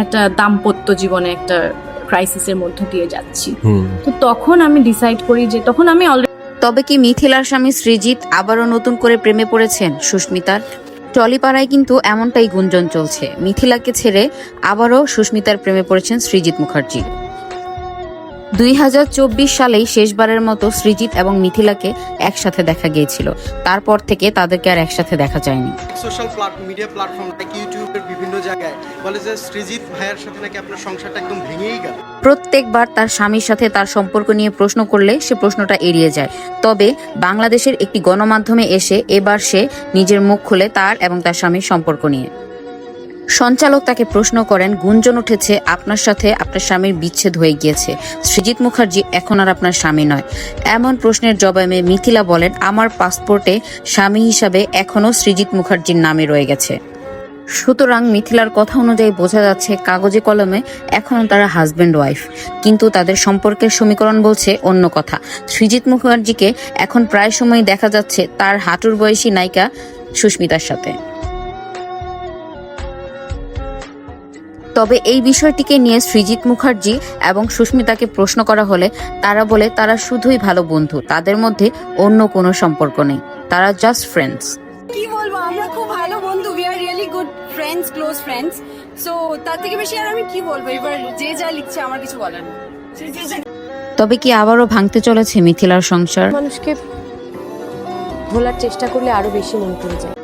একটা দাম্পত্য জীবনে একটা ক্রাইসিসের মধ্য দিয়ে যাচ্ছি। তো তখন আমি ডিসাইড করি যে তখন আমি তবে কি মিথিলার স্বামী সৃজিত আবারও নতুন করে প্রেমে পড়েছেন সুস্মিতার? টলিপাড়ায় কিন্তু এমনটাই গুঞ্জন চলছে, মিথিলাকে ছেড়ে আবারও সুস্মিতার প্রেমে পড়েছেন সৃজিত মুখার্জি। 2024 সালেই শেষবারের মতো সৃজিত এবং মিথিলাকে একসাথে দেখা গিয়েছিল। তারপর থেকে তাদেরকে আর একসাথে দেখা যায়নি। সোশ্যাল মিডিয়া প্ল্যাটফর্ম লাইক ইউটিউবের বিভিন্ন জায়গায় বলে যে সৃজিত ভাইয়ের সাথে নাকি আপনার সংসারটা একদম ভেঙেই গেল। প্রত্যেকবার তার স্বামীর সাথে তার সম্পর্ক নিয়ে প্রশ্ন করলে সে প্রশ্নটা এড়িয়ে যায়। তবে বাংলাদেশের একটি গণমাধ্যমে এসে এবার সে নিজের মুখ খুলে তার এবং তার স্বামীর সম্পর্ক নিয়ে। সঞ্চালক তাকে প্রশ্ন করেন, গুঞ্জন উঠেছে আপনার সাথে আপনার স্বামীর বিচ্ছেদ হয়ে গিয়েছে, সৃজিত মুখার্জি এখন আর আপনার স্বামী নয়। এমন প্রশ্নের জবাবে মিথিলা বলেন, আমার পাসপোর্টে স্বামী হিসাবে এখনও সৃজিত মুখার্জির নামে রয়ে গেছে। সুতরাং মিথিলার কথা অনুযায়ী বোঝা যাচ্ছে কাগজে কলমে এখনও তারা হাজব্যান্ড ওয়াইফ, কিন্তু তাদের সম্পর্কের সমীকরণ বলছে অন্য কথা। সৃজিত মুখার্জিকে এখন প্রায় সময় দেখা যাচ্ছে তার হাঁটুর বয়সী নায়িকা সুস্মিতার সাথে। তবে এই বিষয়টিকে নিয়ে সৃজিত মুখার্জি এবং সুস্মিতাকে প্রশ্ন করা হলে তারা বলে তারা শুধুই ভালো বন্ধু, তাদের মধ্যে অন্য কোনো সম্পর্ক নেই, তারা জাস্ট ফ্রেন্ডস। কি বলবো, আমরা খুব ভালো বন্ধু, we are really good friends, close friends. So তার থেকে বেশি আর আমি কি বলবো, এবার যে যা লিখছে আমার কিছু বলার নেই। তবে কি আবারও ভাঙতে চলেছে মিথিলার সংসার? মানুষকে ভোলার চেষ্টা করলে আরো বেশি মন পড়ে যায়।